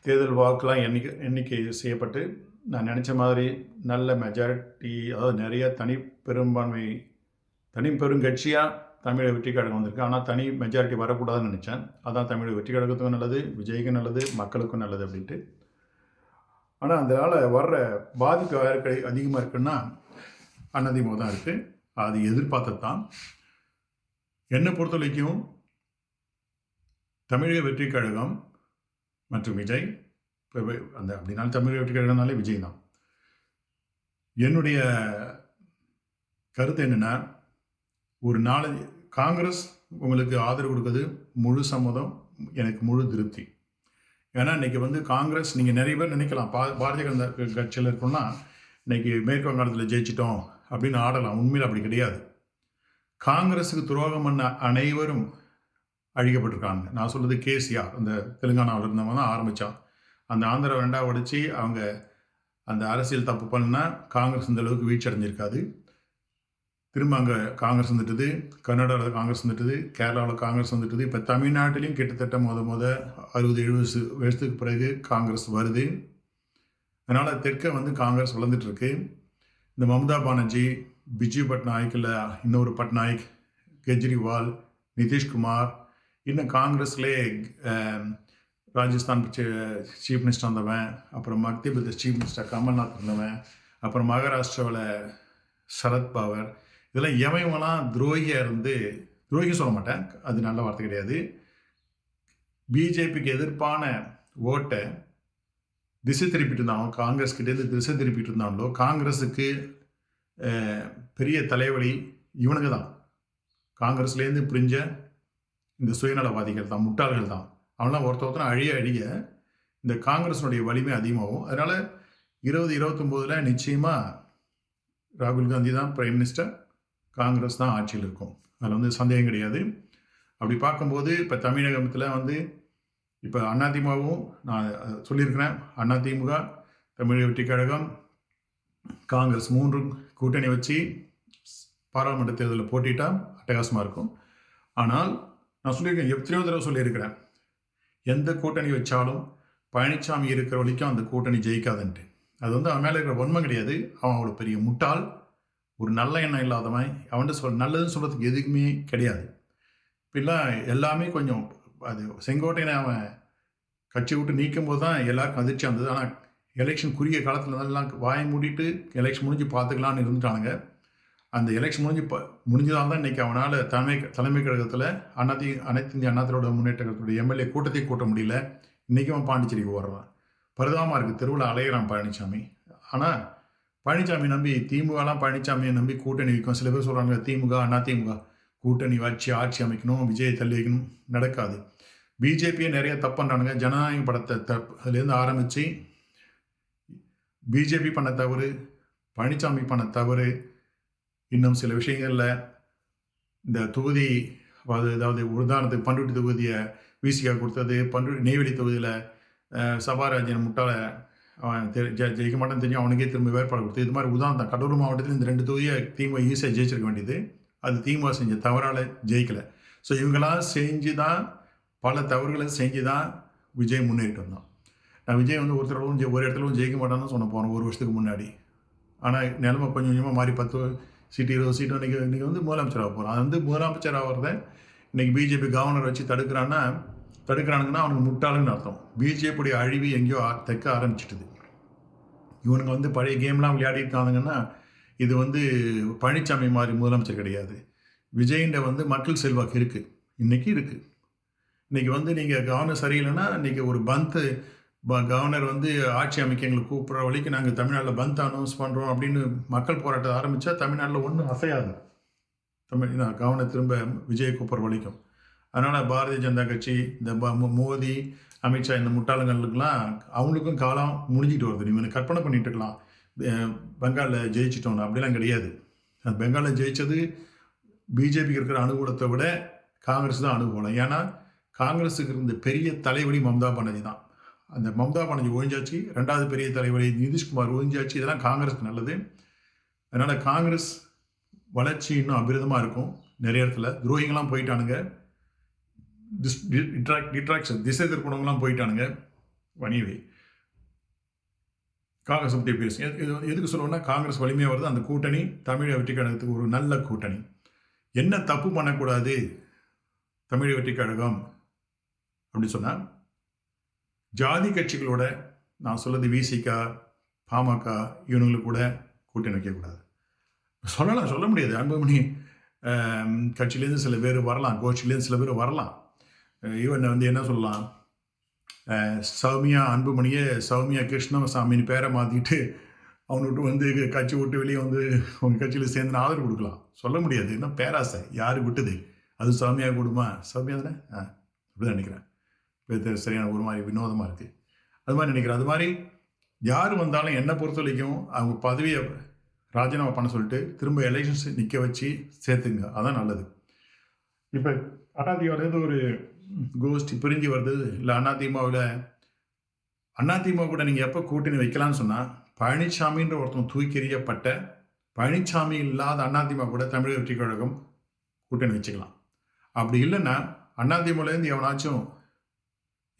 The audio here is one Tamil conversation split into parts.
தேர்தல் வாக்குலாம் எண்ணிக்கை செய்யப்பட்டு நான் நினச்ச மாதிரி நல்ல மெஜாரிட்டி, அதாவது நிறைய தனி பெருங்கட்சியாக தமிழக வெற்றி கழகம் வந்திருக்கு. ஆனால் தனி மெஜாரிட்டி வரக்கூடாதுன்னு நினச்சேன். அதான் தமிழக வெற்றி கழகத்துக்கும் நல்லது, விஜய்க்கும் நல்லது, மக்களுக்கும் நல்லது அப்படின்ட்டு. ஆனால் அதனால் வர்ற பாதிப்பு யாருக்கு அதிகமாக இருக்குன்னா அதிமுக தான் இருக்குது. அது எதிர்பார்த்தது தான். என்னை பொறுத்த வரைக்கும் தமிழக வெற்றி கழகம் மற்றும் விஜய், அப்படின்னாலும் தமிழக வெற்றி கழகம்னாலே விஜய் தான். என்னுடைய கருத்து என்னென்னா, ஒரு நாலஞ்சு காங்கிரஸ் உங்களுக்கு ஆதரவு கொடுக்குறது முழு சம்மதம், எனக்கு முழு திருப்தி. ஏன்னா இன்றைக்கி காங்கிரஸ், நீங்கள் நிறைய பேர் நினைக்கலாம் பாரதிய ஜனதா கட்சியில் இருக்கோம்னா இன்றைக்கி மேற்கு வங்காளத்தில் ஜெயிச்சிட்டோம் அப்படின்னு ஆடலாம். உண்மையில் அப்படி கிடையாது. காங்கிரஸுக்கு துரோகம் பண்ண அனைவரும் அழிக்கப்பட்டிருக்காங்க. நான் சொல்கிறது கேசிஆர், அந்த தெலுங்கானாவில் இருந்தவங்க தான் ஆரம்பித்தான். அந்த ஆந்திரா ரெண்டாக உடைச்சி அவங்க அந்த அரசியல் தப்பு பண்ணால் காங்கிரஸ் இந்த அளவுக்கு வீழ்ச்சி அடைஞ்சிருக்காது. திரும்ப அங்கே காங்கிரஸ் வந்துட்டுது, கர்நாடகாவில் காங்கிரஸ் வந்துட்டுது, கேரளாவில் காங்கிரஸ் வந்துட்டுது. இப்போ தமிழ்நாட்டிலையும் கிட்டத்தட்ட 60-70 வருஷத்துக்கு பிறகு காங்கிரஸ் வருது. அதனால் தெற்க காங்கிரஸ் வளர்ந்துட்டுருக்கு. இந்த மம்தா பானர்ஜி, பிஜு பட்நாயக், இல்லை இன்னொரு பட்நாயக், கெஜ்ரிவால், நிதிஷ்குமார், இன்னும் காங்கிரஸ்லேயே ராஜஸ்தான் சீஃப் மினிஸ்டர் வந்தவன், அப்புறம் மத்திய பிரதேஷ் சீஃப் மினிஸ்டர் கமல்நாத் இருந்தவன், அப்புறம் மகாராஷ்டிராவில் சரத்பவர், இதெல்லாம் எவங்களாம் துரோகியாக இருந்து, துரோகி சொல்ல மாட்டேன், அது நல்ல வார்த்தை கிடையாது, பிஜேபிக்கு எதிர்ப்பான ஓட்டை திசை திருப்பிட்டு இருந்தாங்க, காங்கிரஸ் கிட்டேருந்து திசை திருப்பிட்டு இருந்தாங்களோ, காங்கிரஸுக்கு பெரிய தலைவலி இவனுக்கு தான். காங்கிரஸ்லேருந்து பிரிஞ்ச இந்த சுயநலவாதிகள் தான், முட்டாள்கள் தான். அவங்களாம் ஒருத்தர் அழிய இந்த காங்கிரஸினுடைய வலிமை அதிகமாகும். அதனால் 2029 நிச்சயமாக ராகுல் காந்தி தான் பிரைம் மினிஸ்டர், காங்கிரஸ் தான் ஆட்சியில் இருக்கும். அதில் சந்தேகம் கிடையாது. அப்படி பார்க்கும்போது இப்போ தமிழகத்தில் இப்போ அதிமுகவும் நான் சொல்லியிருக்கிறேன், அதிமுக, தமிழக வெற்றி கழகம், காங்கிரஸ் 3 கூட்டணி வச்சு பாராளுமன்ற தேர்தலில் போட்டிட்டால் அட்டகாசமாக இருக்கும். ஆனால் நான் சொல்லியிருக்கேன், எத்தனையோ தடவை சொல்லியிருக்கிறேன், எந்த கூட்டணி வச்சாலும் பழனிசாமி இருக்கிற வரைக்கும் அந்த கூட்டணி ஜெயிக்காதுன்ட்டு. அது அவன் மேலே இருக்கிற வன்மை கிடையாது, அவன் அவ்வளோ பெரிய முட்டாள், ஒரு நல்ல எண்ணம் இல்லாதவன். அவன்கிட்ட நல்லதுன்னு சொல்கிறதுக்கு எதுக்குமே கிடையாது. இப்படிலாம் எல்லாமே கொஞ்சம் அது செங்கோட்டையனை அவன் கட்சி விட்டு நீக்கும் போது தான் எல்லாருக்கும் அதிர்ச்சி வந்தது. ஆனால் எலெக்ஷன் குறுகிய காலத்தில் எல்லாம் வாயை மூடிட்டு எலெக்ஷன் முடிஞ்சு பார்த்துக்கலான்னு இருந்துட்டானுங்க. அந்த எலெக்ஷன் முடிஞ்சதால் தான் இன்றைக்கி அவனால் தலைமை கழகத்தில் அனைத்து இந்திய அண்ணா திராவிட முன்னேற்ற கழகத்துடைய எம்எல்ஏ கூட்டத்தையும் கூட்ட முடியல. இன்றைக்கும் அவன் பாண்டிச்சேரிக்கு ஓடுறான். பரிதாபமாக இருக்குது, தெருவில் அலையிறான் பழனிசாமி. ஆனால் பழனிசாமி நம்பி திமுகலாம் பழனிசாமியை நம்பி கூட்டணி வைக்கும். சில பேர் சொல்கிறாங்க திமுக அதிமுக கூட்டணி வச்சு ஆட்சி அமைக்கணும், விஜயை தள்ளி வைக்கணும். நடக்காது. பிஜேபியை நிறைய தப்பு பண்ணுறானுங்க. ஜனநாயக படத்தை அதுலேருந்து ஆரம்பித்து பிஜேபி பண்ண தவறு, பழனிசாமி பண்ண தவறு, இன்னும் சில விஷயங்களில் இந்த தொகுதி, அதாவது உதாரணத்துக்கு பண்ருட்டி தொகுதியை விசிகா கொடுத்தது, நெய்வேலி தொகுதியில் சபாராஜன் முட்டாள அவன் ஜெயிக்க மாட்டேன்னு தெரியும், அவனுக்கே திரும்ப வேறுபாடு கொடுத்து, இது மாதிரி உதாரணம் தான். கடலூர் மாவட்டத்தில் இந்த 2 தொகுதியை திமுக ஈஸியாக ஜெயிச்சிருக்க வேண்டியது, அது திமுக செஞ்ச தவறால் ஜெயிக்கலை. ஸோ இவங்களாம் செஞ்சு தான், பல தவறுகளை செஞ்சு தான் விஜய் முன்னேறிட்டு வந்தான். நான் விஜய் ஒரு இடத்துல ஜெயிக்க மாட்டான்னு சொன்ன போனேன் 1 வருஷத்துக்கு முன்னாடி. ஆனால் நிலைமை கொஞ்சம் கொஞ்சமாக மாறி 10 சீட்டு 20 சீட்டு இன்றைக்கி முதலமைச்சராக போகிறான். அது முதலமைச்சர் ஆகிறத இன்றைக்கி பிஜேபி கவர்னர் வச்சு தடுக்கிறானுங்கன்னா அவனுக்கு முட்டாளுன்னு அர்த்தம். பிஜேபியுடைய அழிவு எங்கேயோ தைக்க ஆரம்பிச்சிட்டுது. இவனுங்க பழைய கேம்லாம் விளையாடிட்டானுங்கன்னா இது பழனிசாமி மாதிரி முதலமைச்சர் கிடையாது. விஜய்ன்ற மக்கள் செல்வாக்கு இருக்குது, இன்றைக்கி இருக்குது. இன்றைக்கி நீங்கள் கவர்னர் சரியில்லைன்னா இன்றைக்கி ஒரு கவர்னர் ஆட்சி அமைக்க எங்களுக்கு கூப்பிட்ற வரைக்கும் நாங்கள் தமிழ்நாட்டில் பந்த் அனௌன்ஸ் பண்ணுறோம் அப்படின்னு மக்கள் போராட்டத்தை ஆரம்பித்தா தமிழ்நாட்டில் ஒன்றும் அசையாது. கவர்னர் திரும்ப விஜயை கூப்பிட்ற வரைக்கும். அதனால் பாரதிய ஜனதா கட்சி, இந்த மோடி, அமித்ஷா, இந்த முட்டாளங்களுக்கெல்லாம் அவங்களுக்கும் காலம் முடிஞ்சிட்டு வருது. நீங்கள் கற்பனை பண்ணிட்டு இருக்கலாம் பெங்காலில் ஜெயிச்சிட்டோன்னு. அப்படிலாம் கிடையாது. அது பெங்காலில் ஜெயித்தது பிஜேபிக்கு இருக்கிற அனுகூலத்தை விட காங்கிரஸ் தான் அனுகூலம். ஏன்னா காங்கிரஸுக்கு இருந்த பெரிய தலைவலி மம்தா பானர்ஜி தான். அந்த மம்தா பானர்ஜி ஒழிஞ்சாச்சு. 2வது பெரிய தலைவலி நிதிஷ்குமார் ஒழிஞ்சாச்சு. இதெல்லாம் காங்கிரஸுக்கு நல்லது. அதனால் காங்கிரஸ் வளர்ச்சி இன்னும் அபிரிதமாக இருக்கும். நிறைய இடத்துல துரோகிங்கெல்லாம் போயிட்டானுங்க, டிட்ராக்ஷன் திசை திருப்பணங்கள்லாம் போயிட்டானுங்க. வணிவை காங்கிரஸ் பற்றி பேசும். இது எதுக்கு சொல்லுவோம்னா, காங்கிரஸ் வலிமையாக வருது. அந்த கூட்டணி தமிழக வெற்றி கழகத்துக்கு ஒரு நல்ல கூட்டணி. என்ன தப்பு பண்ணக்கூடாது தமிழக வெற்றி கழகம் அப்படின்னு சொன்னால், ஜாதி கட்சிகளோட, நான் சொல்றது விசிக, பாமக, இவங்களுக்கு கூட கூட்டணி வைக்கக்கூடாது. சொல்ல முடியாது. அன்புமணி கட்சியிலேருந்து சில பேர் வரலாம், கோஷ்டிலேருந்து சில பேர் வரலாம். இவன் என்ன சொல்லலாம், சௌமியா அன்புமணியை சௌமியா கிருஷ்ணசாமின்னு பேரை மாற்றிட்டு அவனுக்கு கட்சி விட்டு வெளியே அவங்க கட்சியில் சேர்ந்து ஆதரவு கொடுக்கலாம். சொல்ல முடியாது. என்ன பேராசை யாருக்கு விட்டுது? அது சௌமியா கொடுமா? சௌமியா தானே? அப்படிதான் நினைக்கிறேன். சரியான ஒரு மாதிரி வினோதமாக இருக்குது. அது மாதிரி நினைக்கிறேன். அது மாதிரி யார் வந்தாலும் என்னை பொறுத்த வரைக்கும் அவங்க பதவியை ராஜினாமா பண்ண சொல்லிட்டு திரும்ப எலெக்ஷன்ஸ் நிற்க வச்சு சேர்த்துங்க. அதான் நல்லது. இப்போ அதிமுகலேருந்து ஒரு கோஷ்டி பிரிஞ்சு வருது. இல்லை அதிமுக கூட நீங்கள் எப்போ கூட்டணி வைக்கலான்னு சொன்னால், பழனிசாமின்ற ஒருத்தன் தூக்கி எறியப்பட்ட, பழனிசாமி இல்லாத அதிமுக கூட தமிழக வெற்றி கழகம் கூட்டணி வச்சுக்கலாம். அப்படி இல்லைன்னா அதிமுகலேருந்து எவனாச்சும்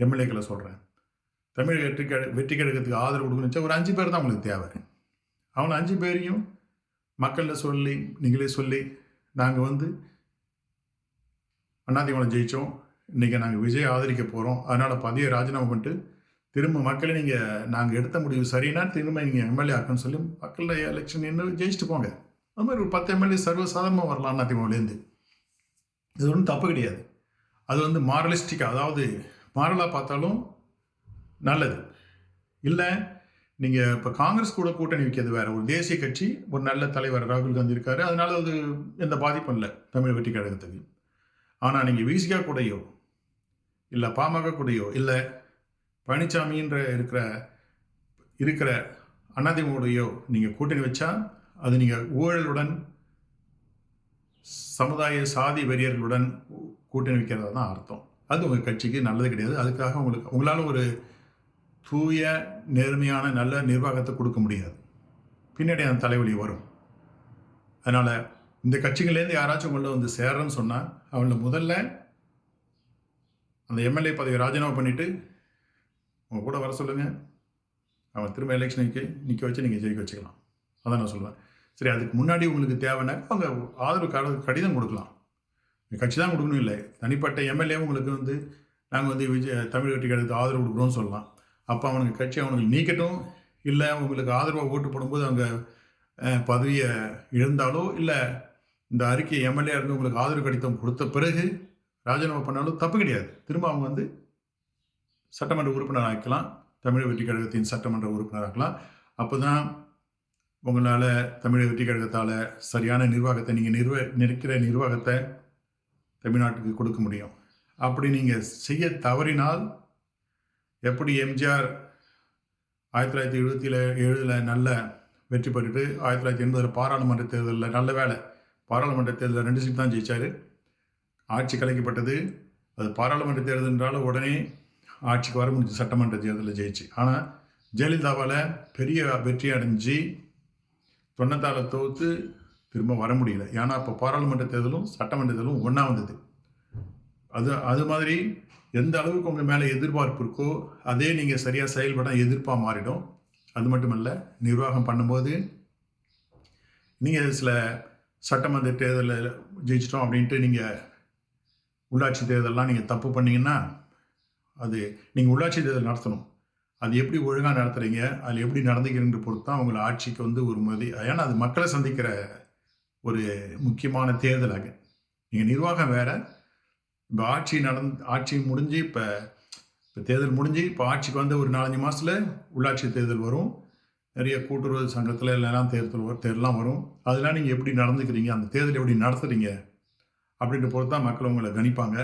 எம்எல்ஏக்களை சொல்கிறேன், தமிழக வெற்றி கழகத்துக்கு ஆதரவு கொடுக்கணுச்சா ஒரு 5 பேர் தான் உங்களுக்கு தேவை. அவனை 5 பேரையும் மக்களில் சொல்லி, நீங்களே சொல்லி, நாங்கள் அதிமுக ஜெயித்தோம், இன்றைக்கி நாங்கள் விஜய் ஆதரிக்க போகிறோம், அதனால் பதவியை ராஜினாமா பண்ணிட்டு திரும்ப மக்களை நாங்கள் எடுத்த முடிவு சரின்னா திரும்ப நீங்கள் எம்எல்ஏ ஆக்குன்னு சொல்லி மக்களில் எலெக்ஷன் இன்னும் ஜெயிச்சுட்டு போங்க. அது மாதிரி ஒரு 10 எம்எல்ஏ சர்வசாதாரணமாக வரலாம் அதிமுகலேருந்து. இது ஒன்றும் தப்பு கிடையாது. அது மாரலிஸ்டிக்காக, அதாவது மாரலாக பார்த்தாலும் நல்லது. இல்லை நீங்கள் இப்போ காங்கிரஸ் கூட கூட்டணி வைக்கிறது வேறு, ஒரு தேசிய கட்சி, ஒரு நல்ல தலைவர் ராகுல் காந்தி இருக்காரு, அதனால அது எந்த பாதிப்பும் இல்லை தமிழ் வெற்றி கழகத்துக்கு. ஆனால் நீங்கள் விசிகா கூடயோ இல்லை பாமக கூடயோ இல்லை பழனிசாமின்ற இருக்கிற அதிமுகவுடையோ நீங்கள் கூட்டணி வச்சா அது நீங்கள் ஊழலுடன், சமுதாய சாதி வெறியர்களுடன் கூட்டணி வைக்கிறதா தான் அர்த்தம். அது உங்கள் கட்சிக்கு நல்லது கிடையாது. அதுக்காக உங்களால் ஒரு தூய நேர்மையான நல்ல நிர்வாகத்தை கொடுக்க முடியாது. பின்னாடி அந்த தலைவலி வரும். அதனால் இந்த கட்சிகள்லேருந்து யாராச்சும் உங்களை சேர்றன்னு சொன்னால் அவங்கள முதல்ல அந்த எம்எல்ஏ பதவியை ராஜினாமா பண்ணிவிட்டு அவங்க கூட வர சொல்லுங்கள். அவன் திரும்ப எலெக்ஷனுக்கு நிற்க வச்சு நீங்கள் ஜெயிக்க வச்சுக்கலாம். அதான் நான் சொல்லுவேன். சரி, அதுக்கு முன்னாடி உங்களுக்கு தேவைன்னா அவங்க ஆதரவு கடிதம் கொடுக்கலாம். கட்சி தான் கொடுக்கணும் இல்லை, தனிப்பட்ட எம்எல்ஏவும் உங்களுக்கு நாங்கள் விஜய் தமிழ் வெற்றி கழகத்துக்கு ஆதரவு கொடுக்குறோன்னு சொல்லலாம். அப்போ அவனுக்கு கட்சி அவனுக்கு நீக்கட்டும், இல்லை உங்களுக்கு ஆதரவாக ஓட்டு போடும்போது அவங்க பதவியை இழந்தாலோ, இல்லை இந்த அறிக்கை எம்எல்ஏ இருந்து உங்களுக்கு ஆதரவு கடிதம் கொடுத்த பிறகு ராஜினாமா பண்ணாலும் தப்பு கிடையாது. திரும்ப அவங்க சட்டமன்ற உறுப்பினர் ஆக்கலாம், தமிழக வெற்றி கழகத்தின் சட்டமன்ற உறுப்பினர் ஆக்கலாம். அப்போ தான் உங்களால் தமிழக வெற்றி கழகத்தால் சரியான நிர்வாகத்தை, நீங்கள் நிற்கிற நிர்வாகத்தை தமிழ்நாட்டுக்கு கொடுக்க முடியும். அப்படி நீங்கள் செய்ய தவறினால், எப்படி எம்ஜிஆர் 1977 நல்ல வெற்றி பெற்றுட்டு 1980 பாராளுமன்ற தேர்தலில், நல்ல வேலை பாராளுமன்ற தேர்தலில் 2 சீட் தான் ஜெயித்தார், ஆட்சி கலைக்கப்பட்டது. அது பாராளுமன்ற தேர்தல்ன்றாலும் உடனே ஆட்சிக்கு வர முடிஞ்சு, சட்டமன்ற தேர்தலில் ஜெயிச்சு. ஆனால் ஜெயலலிதாவால் பெரிய வெற்றி அடைஞ்சு 94 தோற்று திரும்ப வர முடியல. ஏன்னா இப்போ பாராளுமன்ற தேர்தலும் சட்டமன்ற தேர்தலும் ஒன்றா வந்தது. அது மாதிரி எந்த அளவுக்கு உங்கள் மேலே எதிர்பார்ப்பு இருக்கோ அதே நீங்கள் சரியாக செயல்பட எதிர்ப்பாக மாறிடும். அது மட்டும் இல்லை, நிர்வாகம் பண்ணும்போது நீங்கள் சில சட்டமன்ற தேர்தலில் ஜெயிச்சிட்டோம் அப்படின்ட்டு நீங்கள் உள்ளாட்சி தேர்தலெலாம் நீங்கள் தப்பு பண்ணிங்கன்னா, அது நீங்கள் உள்ளாட்சி தேர்தல் நடத்தணும், அது எப்படி ஒழுங்காக நடத்துகிறீங்க, அதில் எப்படி நடந்துக்கிறீங்க பொறுத்து தான் உங்களை ஆட்சிக்கு ஒரு முறை. ஏன்னா அது மக்களை சந்திக்கிற ஒரு முக்கியமான தேர்தலாக. நீங்கள் நிர்வாகம் வேறு, இப்போ ஆட்சி முடிஞ்சு இப்போ தேர்தல் முடிஞ்சு இப்போ ஆட்சிக்கு ஒரு 4-5 மாதத்தில் உள்ளாட்சி தேர்தல் வரும். நிறைய கூட்டுறவு சங்கத்தில் எல்லாம் தேர்தலாம் வரும். அதெல்லாம் நீங்கள் எப்படி நடந்துக்கிறீங்க, அந்த தேர்தல் எப்படி நடத்துகிறீங்க அப்படின்ட்டு பொறுத்து தான் மக்கள் உங்களை கணிப்பாங்க.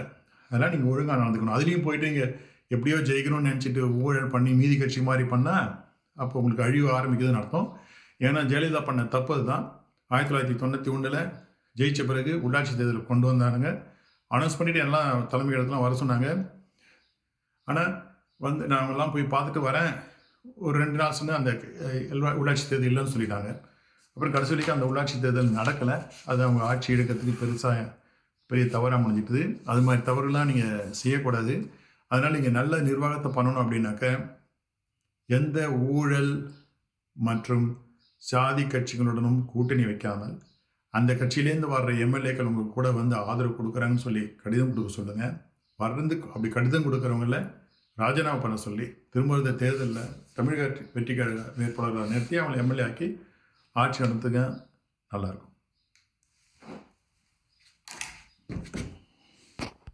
அதெல்லாம் நீங்கள் ஒழுங்காக நடந்துக்கணும். அதுலேயும் போயிட்டு இங்கே எப்படியோ ஜெயிக்கணும்னு நினச்சிட்டு ஊழல் பண்ணி மீதி கட்சி மாதிரி பண்ணால் அப்போ உங்களுக்கு அழிவு ஆரம்பிக்குதுன்னு அர்த்தம். ஏன்னா ஜெயலலிதா பண்ண தப்பு அதுதான். 1991 ஜெயித்த பிறகு உள்ளாட்சி தேர்தல் கொண்டு வந்தாங்க, அனௌன்ஸ் பண்ணிவிட்டு எல்லாம் தலைமையிடத்துலாம் வர சொன்னாங்க. ஆனால் நாங்கள்லாம் போய் பார்த்துட்டு வரேன், ஒரு 2 நாள் சொன்னால் அந்த உள்ளாட்சி தேர்தல் இல்லைன்னு சொல்லிட்டாங்க. அப்புறம் கடைசி வரைக்கும் அந்த உள்ளாட்சி தேர்தல் நடக்கலை. அது அவங்க ஆட்சி எடுக்கிறதுக்கு பெரிய தவறாக முடிஞ்சிட்டுது. அது மாதிரி தவறுலாம் நீங்கள் செய்யக்கூடாது. அதனால் நீங்கள் நல்ல நிர்வாகத்தை பண்ணணும் அப்படின்னாக்க எந்த ஊழல் மற்றும் சாதி கட்சிகளுடனும் கூட்டணி வைக்காமல் அந்த கட்சியிலேருந்து வர்ற எம்எல்ஏக்கள் உங்கள் கூட வந்து ஆதரவு கொடுக்குறாங்கன்னு சொல்லி கடிதம் கொடுக்க சொல்லுங்கள். அப்படி கடிதம் கொடுக்குறவங்கள ராஜினாமா பண்ண சொல்லி திரும்ப இந்த தேர்தலில் தமிழக வெற்றி கழக வேட்பாளர்களை நிறுத்தி அவங்களை எம்எல்ஏ ஆக்கி ஆட்சி நடத்துங்க. நல்லாயிருக்கும்.